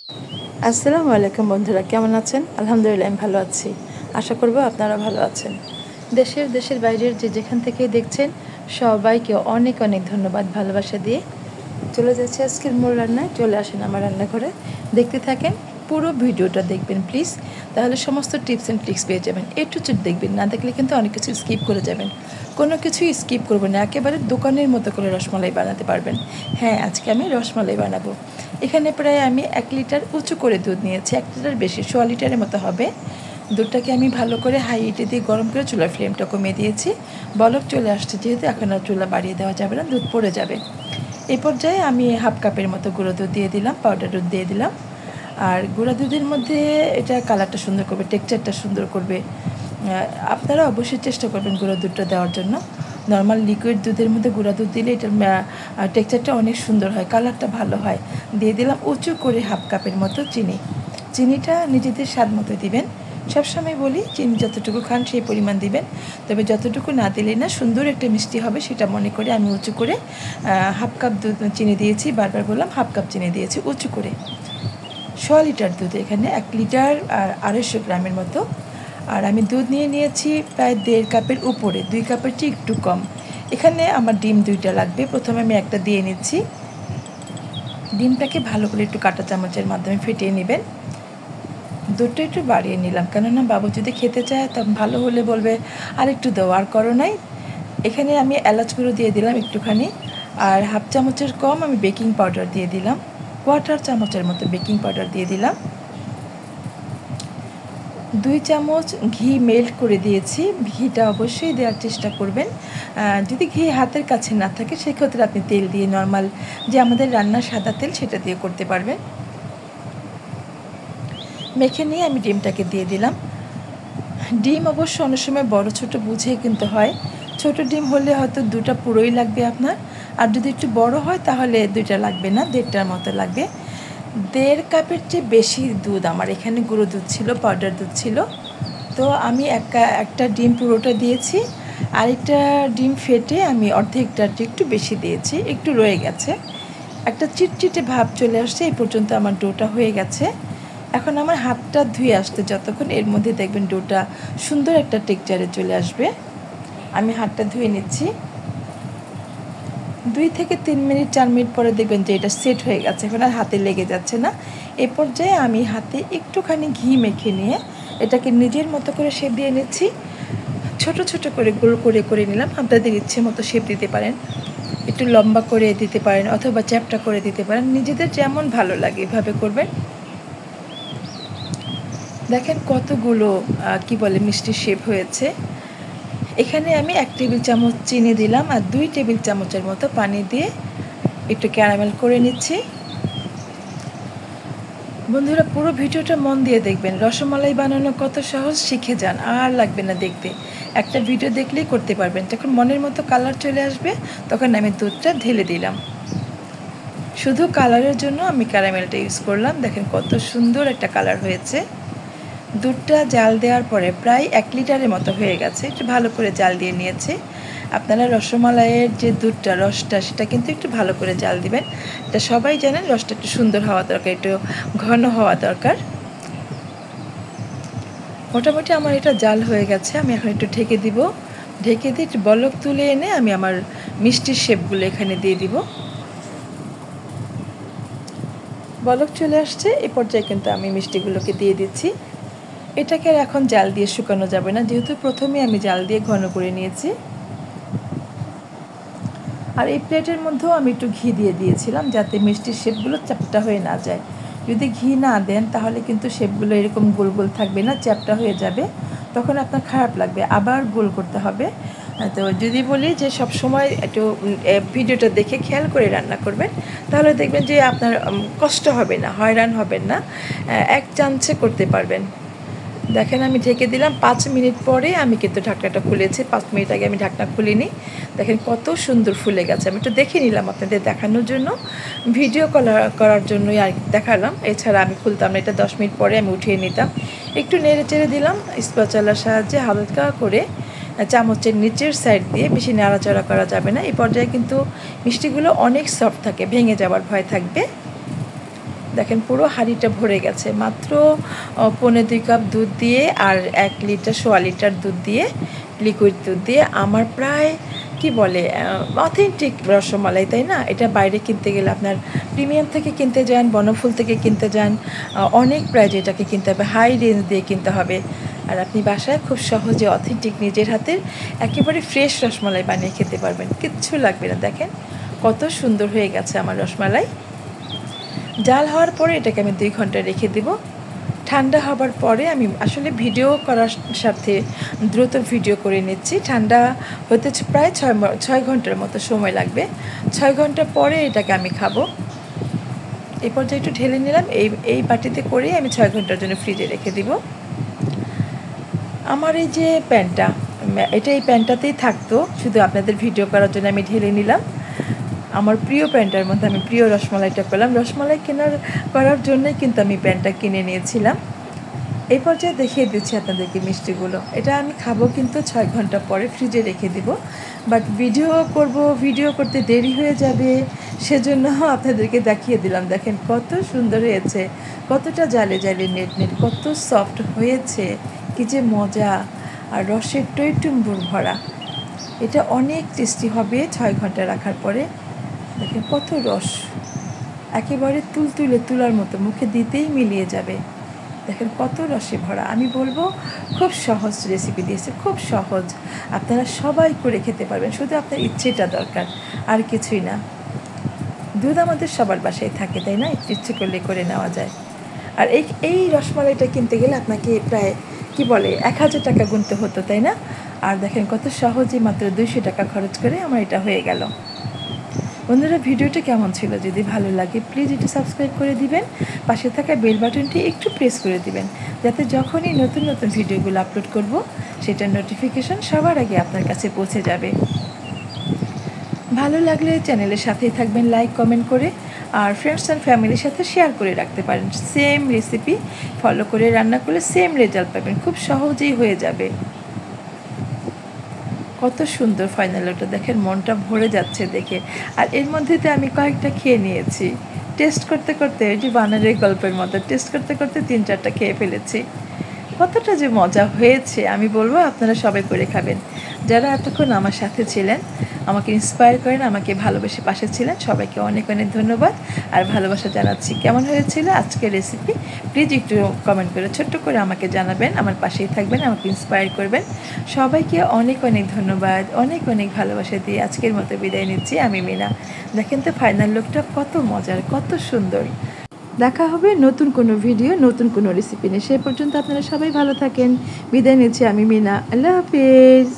আসসালামু আলাইকুম বন্ধুরা, কেমন আছেন? আলহামদুলিল্লাহ আমি ভালো আছি। আশা করব আপনারা ভালো আছেন। দেশের বাইরের যে যেখান থেকে দেখছেন সবাইকে অনেক অনেক ধন্যবাদ ভালোবাসা দিয়ে চলে যাচ্ছে আজকের মূল রান্নায়। চলে আসেন আমার রান্নাঘরে, দেখতে থাকেন, পুরো ভিডিওটা দেখবেন প্লিজ। তাহলে সমস্ত টিপস অ্যান্ড ট্রিক্স পেয়ে যাবেন। এ টু জেড দেখবেন, না দেখলে কিন্তু অনেক কিছু স্কিপ করে যাবেন। কোনো কিছুই স্কিপ করবেন না, একেবারে দোকানের মতো করে রসমালাই বানাতে পারবেন। হ্যাঁ, আজকে আমি রসমালাই বানাবো। এখানে প্রায় আমি 1 লিটার উঁচু করে দুধ নিয়েছি, 1 লিটার বেশি, 1.5 লিটারের মতো হবে। দুধটাকে আমি ভালো করে হাই হিটে দিয়ে গরম করে চুলার ফ্লেমটা কমিয়ে দিয়েছি। বলক চলে আসছে যেহেতু, এখন আর চুলা বাড়িয়ে দেওয়া যাবে না, দুধ পড়ে যাবে। এই পর্যায়ে আমি হাফ কাপের মতো গুঁড়ো দুধ দিয়ে দিলাম, পাউডার দুধ দিয়ে দিলাম। আর গুঁড়া দুধের মধ্যে এটা কালারটা সুন্দর করবে, টেক্সচারটা সুন্দর করবে। আপনারা অবশ্যই চেষ্টা করবেন গুঁড়ো দুধটা দেওয়ার জন্য। নর্মাল লিকুইড দুধের মধ্যে গুঁড়া দুধ দিলে এটার টেক্সচারটা অনেক সুন্দর হয়, কালারটা ভালো হয়। দিয়ে দিলাম উঁচু করে হাফ কাপের মতো চিনি। চিনিটা নিজেদের স্বাদ মতো দিবেন। সবসময় বলি চিনি যতটুকু খান সেই পরিমাণ দিবেন, তবে যতটুকু না দিলে না সুন্দর একটা মিষ্টি হবে সেটা মনে করে আমি উঁচু করে হাফ কাপ দুধ চিনি দিয়েছি। বারবার বললাম হাফ কাপ চিনি দিয়েছি উঁচু করে। 1.5 লিটার দুধ, এখানে 1 লিটার আর 250 গ্রামের মতো। আর আমি দুধ নিয়েছি প্রায় 1.5 কাপের উপরে, 2 কাপের চেয়ে একটু কম। এখানে আমার ডিম 2টা লাগবে। প্রথমে আমি একটা দিয়ে নিচ্ছি। ডিমটাকে ভালো করে একটু কাঁটা চামচের মাধ্যমে ফেটিয়ে নেবেন। দুধটা একটু বাড়িয়ে নিলাম, কেননা বাবু যদি খেতে চায় তখন ভালো হলে বলবে আর একটু দেওয়া, আর করো নাই। এখানে আমি এলাচ গুঁড়ো দিয়ে দিলাম একটুখানি, আর হাফ চামচের কম আমি বেকিং পাউডার দিয়ে দিলাম, 1/4 চামচের মতো বেকিং পাউডার দিয়ে দিলাম। 2 চামচ ঘি মেল্ট করে দিয়েছি। ঘিটা অবশ্যই দেওয়ার চেষ্টা করবেন। যদি ঘি হাতের কাছে না থাকে সেক্ষেত্রে আপনি তেল দিয়ে, নর্মাল যে আমাদের রান্নার সাদা তেল, সেটা দিয়ে করতে পারবেন। মেখে নিয়ে আমি ডিমটাকে দিয়ে দিলাম। ডিম অবশ্য অনেক সময় বড় ছোট বুঝেই কিনতে হয়। ছোট ডিম হলে হয়তো 2টা পুরোই লাগবে আপনার, আর যদি একটু বড় হয় তাহলে 2টা লাগবে না, 1.5টার মতো লাগবে। 1.5 কাপের চেয়ে বেশি দুধ আমার এখানে, গুঁড়ো দুধ ছিল, পাউডার দুধ ছিল। তো আমি একটা ডিম পুরোটা দিয়েছি, আরেকটা ডিম ফেটে আমি অর্ধেকটা একটু বেশি দিয়েছি, একটু রয়ে গেছে। একটা চিটচিটে ভাব চলে আসছে, এই পর্যন্ত আমার ডোটা হয়ে গেছে। এখন আমার হাতটা ধুয়ে আসতে যতক্ষণ, এর মধ্যে দেখবেন ডোটা সুন্দর একটা টেক্সচারে চলে আসবে। আমি হাতটা ধুয়ে নিচ্ছি। 2 থেকে 3 মিনিট 4 মিনিট পরে দেখবেন যে এটা সেট হয়ে গেছে, এখন আর হাতে লেগে যাচ্ছে না। এ পর্যায়ে আমি হাতে একটুখানি ঘি মেখে নিয়ে এটাকে নিজের মতো করে শেপ দিয়ে নিচ্ছি। ছোট ছোট করে গোল করে নিলাম। আপনাদের ইচ্ছে মতো শেপ দিতে পারেন, একটু লম্বা করে দিতে পারেন অথবা চ্যাপটা করে দিতে পারেন, নিজেদের যেমন ভালো লাগে এভাবে করবেন। দেখেন কতগুলো কি বলে মিষ্টি শেপ হয়েছে। এখানে আমি 1 টেবিল চামচ চিনি দিলাম আর 2 টেবিল চামচের মতো পানি দিয়ে একটু ক্যারামেল করে নিচ্ছি। বন্ধুরা পুরো ভিডিওটা মন দিয়ে দেখবেন, রসমালাই বানানো কত সহজ, শিখে যান, আর লাগবে না দেখতে। একটা ভিডিও দেখলেই করতে পারবেন। যখন মনের মতো কালার চলে আসবে তখন আমি দুধটা ঢেলে দিলাম। শুধু কালারের জন্য আমি ক্যারামেলটা ইউজ করলাম। দেখেন কত সুন্দর একটা কালার হয়েছে। দুধটা জাল দেওয়ার পরে প্রায় 1 লিটারের মতো হয়ে গেছে, একটু ভালো করে জাল দিয়ে নিয়েছে। আপনারা রসমালাইয়ের যে দুধটা, রসটা, সেটা কিন্তু একটু ভালো করে জাল দিবেন। এটা সবাই জানেন, রসটা একটু সুন্দর হওয়া দরকার, একটু ঘন হওয়া দরকার। মোটামুটি আমার এটা জাল হয়ে গেছে। আমি এখন একটু ঢেকে দিব। ঢেকে দিয়ে একটু বলক তুলে এনে আমি আমার মিষ্টির শেপগুলো এখানে দিয়ে দিব। বলক চলে আসছে, এ পর্যায়ে কিন্তু আমি মিষ্টিগুলোকে দিয়ে দিচ্ছি। এটাকে আর এখন জাল দিয়ে শুকানো যাবে না, যেহেতু প্রথমে আমি জাল দিয়ে ঘন করে নিয়েছি। আর এই প্লেটের মধ্যেও আমি একটু ঘি দিয়ে দিয়েছিলাম যাতে মিষ্টির শেপগুলো চ্যাপ্টা হয়ে না যায়। যদি ঘি না দেন তাহলে কিন্তু শেপগুলো এরকম গোল গোল থাকবে না, চ্যাপ্টা হয়ে যাবে, তখন আপনার খারাপ লাগবে, আবার গোল করতে হবে। তো যদি বলি যে সব সময় একটু ভিডিওটা দেখে খেয়াল করে রান্না করবেন, তাহলে দেখবেন যে আপনার কষ্ট হবে না, হয়রান হবেন না, এক চান্সে করতে পারবেন। দেখেন আমি ঢেকে দিলাম। 5 মিনিট পরে আমি কিন্তু ঢাকনাটা খুলেছি, 5 মিনিট আগে আমি ঢাকনা খুলিনি। দেখেন কত সুন্দর ফুলে গেছে। আমি একটু দেখে নিলাম আপনাদের দেখানোর জন্য, ভিডিও করার জন্যই আর দেখালাম, এছাড়া আমি খুলতাম না। এটা 10 মিনিট পরে আমি উঠিয়ে নিতাম। একটু নেড়ে চেড়ে দিলাম স্প্যাচুলার সাহায্যে, হালকা করে চামচের নিচের সাইড দিয়ে, বেশি নাড়াচাড়া করা যাবে না। এই পর্যায়ে কিন্তু মিষ্টিগুলো অনেক সফট থাকে, ভেঙে যাওয়ার ভয় থাকবে। দেখেন পুরো হাঁড়িটা ভরে গেছে মাত্র 1.25 কাপ দুধ দিয়ে আর 1 লিটার 1.25 লিটার দুধ দিয়ে, লিকুইড দুধ দিয়ে আমার প্রায় কি বলে অথেন্টিক রসমালাই, তাই না? এটা বাইরে কিনতে গেলে আপনার প্রিমিয়াম থেকে কিনতে যান, বনফুল থেকে কিনতে যান, অনেক প্রাইজ এটাকে কিনতে হবে, হাই রেঞ্জ দিয়ে কিনতে হবে। আর আপনি বাসায় খুব সহজে অথেন্টিক নিজের হাতের একেবারে ফ্রেশ রসমালাই বানিয়ে খেতে পারবেন, কিচ্ছু লাগবে না। দেখেন কত সুন্দর হয়ে গেছে আমার রসমালাই। জাল হওয়ার পরে এটাকে আমি 2 ঘন্টা রেখে দেব। ঠান্ডা হবার পরে আমি আসলে ভিডিও করার সাথে দ্রুত ভিডিও করে নিচ্ছি। ঠান্ডা হতে প্রায় 6 ঘন্টার মতো সময় লাগবে। 6 ঘন্টা পরে এটাকে আমি খাবো। এই পর্যায়ে একটু ঢেলে নিলাম, এই বাটিতে করেই আমি 6 ঘন্টার জন্য ফ্রিজে রেখে দিব। আমার এই যে প্যানটা, এটা এই প্যানটাতেই থাকতো, শুধু আপনাদের ভিডিও করার জন্য আমি ঢেলে নিলাম। আমার প্রিয় প্যানটার মধ্যে আমি প্রিয় রসমালাইটা পেলাম। রসমালাই করার জন্যই কিন্তু আমি প্যানটা কিনে নিয়েছিলাম। এই পর্যায়ে দেখিয়ে দিচ্ছি আপনাদেরকে মিষ্টিগুলো। এটা আমি খাবো কিন্তু 6 ঘন্টা পরে, ফ্রিজে রেখে দিব। বাট ভিডিও করতে দেরি হয়ে যাবে, সেজন্য আপনাদেরকে দেখিয়ে দিলাম। দেখেন কত সুন্দর হয়েছে, কতটা জালে জালে নেট কত সফট হয়েছে, কি যে মজা, আর রসের টইটুম্বুর ভরা। এটা অনেক টেস্টি হবে 6 ঘন্টা রাখার পরে। দেখেন কত রস, একেবারে তুলার মতো, মুখে দিতেই মিলিয়ে যাবে। দেখেন কত রসে ভরা। আমি বলবো খুব সহজ রেসিপি দিয়েছে, খুব সহজ, আপনারা সবাই করে খেতে পারবেন, শুধু আপনার ইচ্ছেটা দরকার, আর কিছুই না। দুধ আমাদের সবার বাসায় থাকে, তাই না? ইচ্ছে করলে করে নেওয়া যায়। আর এই রসমালাইটা কিনতে গেলে আপনাকে প্রায় 1000 টাকা গুনতে হতো, তাই না? আর দেখেন কত সহজেই মাত্র 200 টাকা খরচ করে আমার এটা হয়ে গেল। বন্ধুরা, ভিডিওটা কেমন ছিল? যদি ভালো লাগে প্লিজ একটু সাবস্ক্রাইব করে দিবেন, পাশে থাকা বেল বাটনটি একটু প্রেস করে দিবেন, যাতে যখনই নতুন নতুন ভিডিওগুলো আপলোড করব সেটার নোটিফিকেশন সবার আগে আপনার কাছে পৌঁছে যাবে। ভালো লাগলে চ্যানেলের সাথেই থাকবেন লাইক কমেন্ট করে, আর ফ্রেন্ডস অ্যান্ড ফ্যামিলির সাথে শেয়ার করে রাখতে পারেন। সেম রেসিপি ফলো করে রান্না করলে সেম রেজাল্ট পাবেন, খুব সহজেই হয়ে যাবে। কত সুন্দর ফাইনাল ওটা, দেখেন মনটা ভরে যাচ্ছে দেখে। আর এর মধ্যে তো আমি কয়েকটা খেয়ে নিয়েছি, টেস্ট করতে করতে, ওই যে বানারের গল্পের মতো টেস্ট করতে করতে 3-4টা খেয়ে ফেলেছি। কতটা যে মজা হয়েছে আমি বলবো, আপনারা সবাই করে খাবেন। যারা এতক্ষণ আমার সাথে ছিলেন, আমাকে ইন্সপায়ার করেন, আমাকে ভালোবেসে পাশে ছিলেন, সবাইকে অনেক অনেক ধন্যবাদ আর ভালোবাসা জানাচ্ছি। কেমন হয়েছিল আজকের রেসিপি প্লিজ একটু কমেন্ট করে ছোট্ট করে আমাকে জানাবেন, আমার পাশেই থাকবেন, আমাকে ইন্সপায়ার করবেন। সবাইকে অনেক অনেক ধন্যবাদ, অনেক অনেক ভালোবাসা দিয়ে আজকের মতো বিদায় নিচ্ছি। আমি মিনা। দেখেন তো ফাইনাল লুকটা কত মজার, কত সুন্দর। দেখা হবে নতুন কোনো ভিডিও, নতুন কোনো রেসিপি নিয়ে। সে পর্যন্ত আপনারা সবাই ভালো থাকেন। বিদায় নিচ্ছি, আমি মিনা। আল্লাহ হাফেজ।